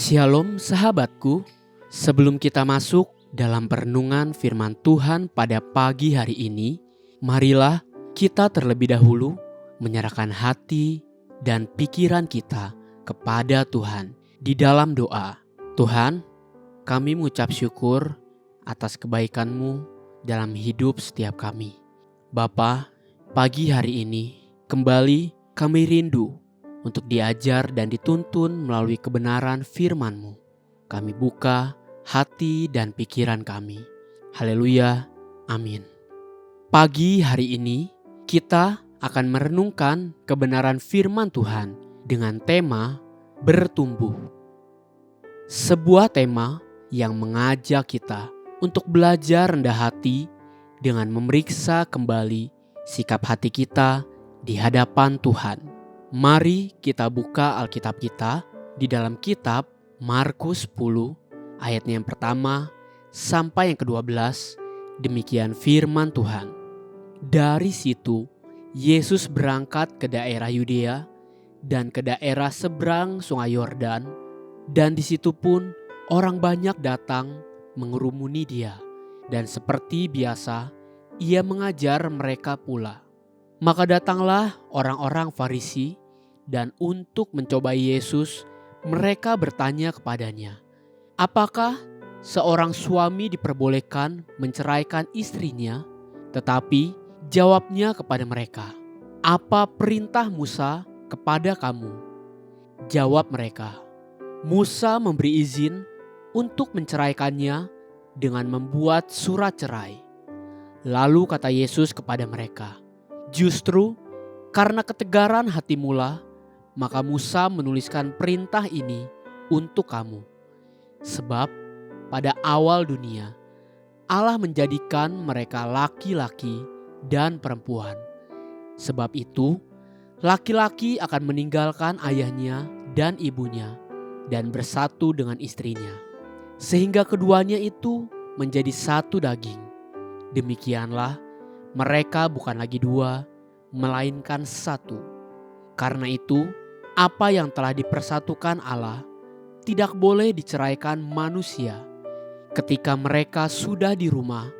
Shalom sahabatku, sebelum kita masuk dalam perenungan firman Tuhan pada pagi hari ini, marilah kita terlebih dahulu menyerahkan hati dan pikiran kita kepada Tuhan di dalam doa. Tuhan, kami mengucap syukur atas kebaikan-Mu dalam hidup setiap kami. Bapa, pagi hari ini kembali kami rindu untuk diajar dan dituntun melalui kebenaran firman-Mu. Kami buka hati dan pikiran kami. Haleluya, amin. Pagi hari ini kita akan merenungkan kebenaran firman Tuhan dengan tema bertumbuh. Sebuah tema yang mengajak kita untuk belajar rendah hati dengan memeriksa kembali sikap hati kita di hadapan Tuhan. Mari kita buka Alkitab kita di dalam kitab Markus 10 ayatnya yang pertama sampai yang ke-12. Demikian firman Tuhan. Dari situ Yesus berangkat ke daerah Yudea dan ke daerah seberang Sungai Yordan, dan di situ pun orang banyak datang mengerumuni Dia, dan seperti biasa Ia mengajar mereka pula. Maka datanglah orang-orang Farisi, dan untuk mencobai Yesus, mereka bertanya kepadanya, apakah seorang suami diperbolehkan menceraikan istrinya? Tetapi jawabnya kepada mereka, apa perintah Musa kepada kamu? Jawab mereka, Musa memberi izin untuk menceraikannya dengan membuat surat cerai. Lalu kata Yesus kepada mereka, justru karena ketegaran hatimulah, maka Musa menuliskan perintah ini untuk kamu. Sebab pada awal dunia, Allah menjadikan mereka laki-laki dan perempuan. Sebab itu, laki-laki akan meninggalkan ayahnya dan ibunya dan bersatu dengan istrinya, sehingga keduanya itu menjadi satu daging. Demikianlah, mereka bukan lagi dua, melainkan satu. Karena itu, apa yang telah dipersatukan Allah tidak boleh diceraikan manusia. Ketika mereka sudah di rumah,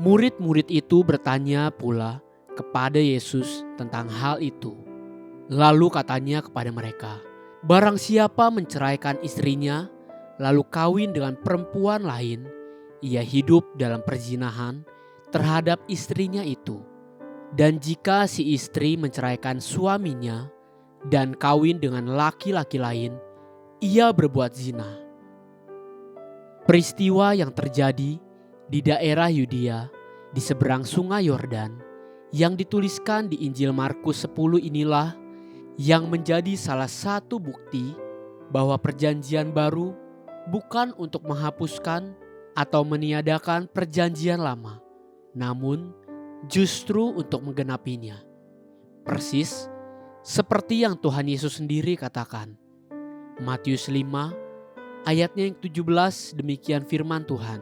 murid-murid itu bertanya pula kepada Yesus tentang hal itu. Lalu katanya kepada mereka, barang siapa menceraikan istrinya lalu kawin dengan perempuan lain, ia hidup dalam perzinahan terhadap istrinya itu. Dan jika si istri menceraikan suaminya dan kawin dengan laki-laki lain, ia berbuat zina. Peristiwa yang terjadi di daerah Yudea di seberang Sungai Yordan yang dituliskan di Injil Markus 10 inilah yang menjadi salah satu bukti bahwa perjanjian baru bukan untuk menghapuskan atau meniadakan perjanjian lama, namun justru untuk menggenapinya. Persis seperti yang Tuhan Yesus sendiri katakan. Matius 5 ayatnya yang 17, demikian firman Tuhan.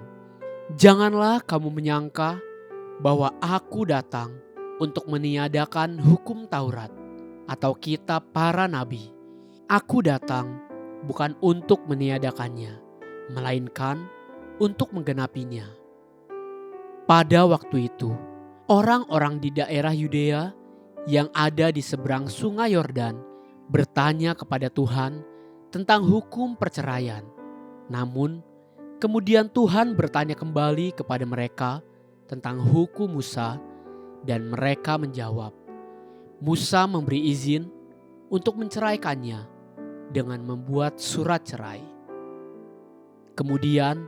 Janganlah kamu menyangka bahwa aku datang untuk meniadakan hukum Taurat atau kitab para nabi. Aku datang bukan untuk meniadakannya, melainkan untuk menggenapinya. Pada waktu itu, orang-orang di daerah Yudea yang ada di seberang Sungai Yordan bertanya kepada Tuhan tentang hukum perceraian. Namun, kemudian Tuhan bertanya kembali kepada mereka tentang hukum Musa, dan mereka menjawab, Musa memberi izin untuk menceraikannya dengan membuat surat cerai. Kemudian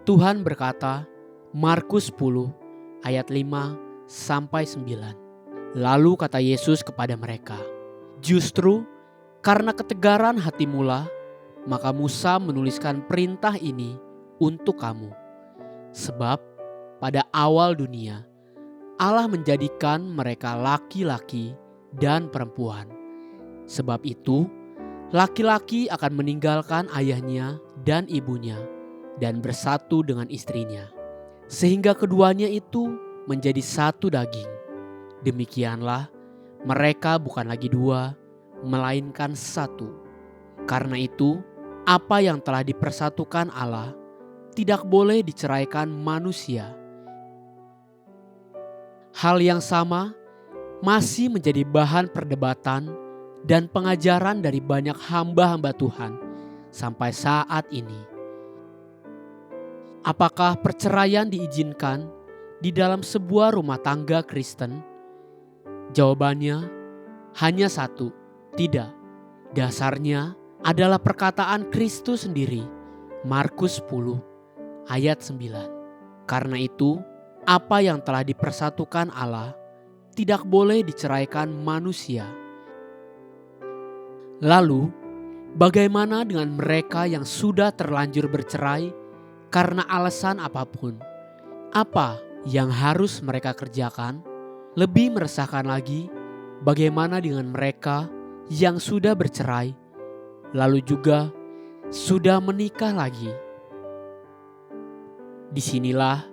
Tuhan berkata, Markus 10 ayat 5 sampai 9. Lalu kata Yesus kepada mereka, justru karena ketegaran hatimulah, maka Musa menuliskan perintah ini untuk kamu. Sebab pada awal dunia, Allah menjadikan mereka laki-laki dan perempuan. Sebab itu, laki-laki akan meninggalkan ayahnya dan ibunya dan bersatu dengan istrinya, sehingga keduanya itu menjadi satu daging. Demikianlah, mereka bukan lagi dua, melainkan satu. Karena itu, apa yang telah dipersatukan Allah tidak boleh diceraikan manusia. Hal yang sama masih menjadi bahan perdebatan dan pengajaran dari banyak hamba-hamba Tuhan sampai saat ini. Apakah perceraian diizinkan di dalam sebuah rumah tangga Kristen? Jawabannya hanya satu, tidak. Dasarnya adalah perkataan Kristus sendiri, Markus 10 ayat 9. Karena itu, apa yang telah dipersatukan Allah tidak boleh diceraikan manusia. Lalu, bagaimana dengan mereka yang sudah terlanjur bercerai karena alasan apapun? Apa yang harus mereka kerjakan? Lebih meresahkan lagi, bagaimana dengan mereka yang sudah bercerai, lalu juga sudah menikah lagi? Disinilah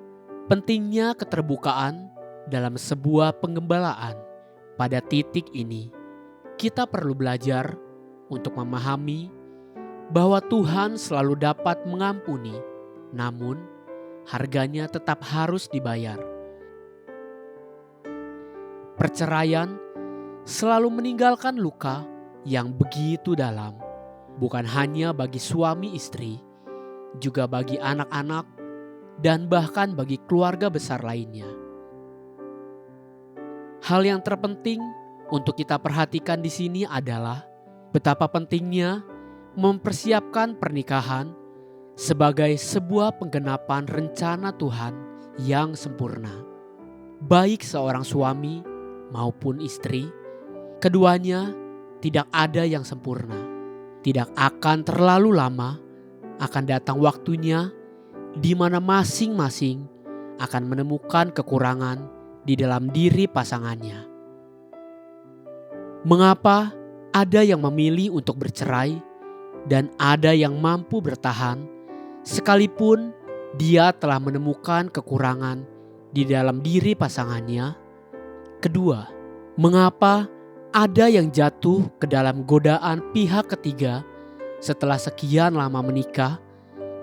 pentingnya keterbukaan dalam sebuah penggembalaan. Pada titik ini, kita perlu belajar untuk memahami bahwa Tuhan selalu dapat mengampuni, namun harganya tetap harus dibayar. Perceraian selalu meninggalkan luka yang begitu dalam, bukan hanya bagi suami istri, juga bagi anak-anak, dan bahkan bagi keluarga besar lainnya. Hal yang terpenting untuk kita perhatikan di sini adalah betapa pentingnya mempersiapkan pernikahan sebagai sebuah penggenapan rencana Tuhan yang sempurna. Baik seorang suami maupun istri, keduanya tidak ada yang sempurna. Tidak akan terlalu lama, akan datang waktunya di mana masing-masing akan menemukan kekurangan di dalam diri pasangannya. Mengapa ada yang memilih untuk bercerai dan ada yang mampu bertahan sekalipun dia telah menemukan kekurangan di dalam diri pasangannya? Kedua, mengapa ada yang jatuh ke dalam godaan pihak ketiga setelah sekian lama menikah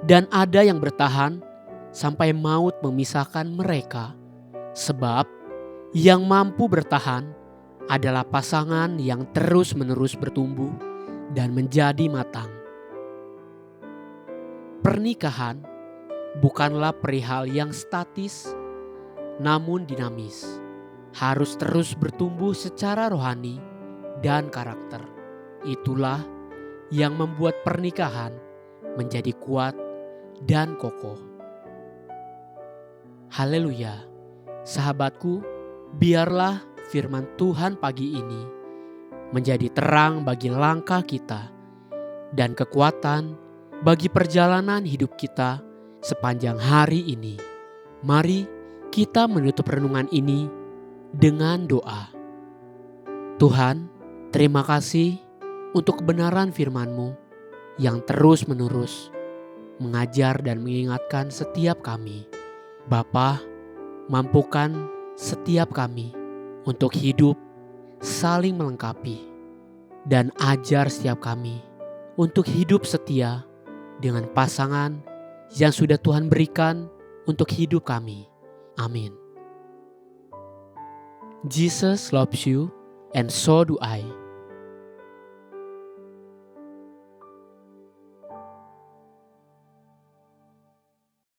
dan ada yang bertahan sampai maut memisahkan mereka? Sebab yang mampu bertahan adalah pasangan yang terus-menerus bertumbuh dan menjadi matang. Pernikahan bukanlah perihal yang statis, namun dinamis. Harus terus bertumbuh secara rohani dan karakter. Itulah yang membuat pernikahan menjadi kuat dan kokoh. Haleluya. Sahabatku, biarlah firman Tuhan pagi ini menjadi terang bagi langkah kita dan kekuatan bagi perjalanan hidup kita sepanjang hari ini. Mari kita menutup renungan ini dengan doa. Tuhan, terima kasih untuk kebenaran firman-Mu yang terus-menerus mengajar dan mengingatkan setiap kami. Bapa, mampukan setiap kami untuk hidup saling melengkapi dan ajar setiap kami untuk hidup setia dengan pasangan yang sudah Tuhan berikan untuk hidup kami. Amin. Jesus loves you and so do I.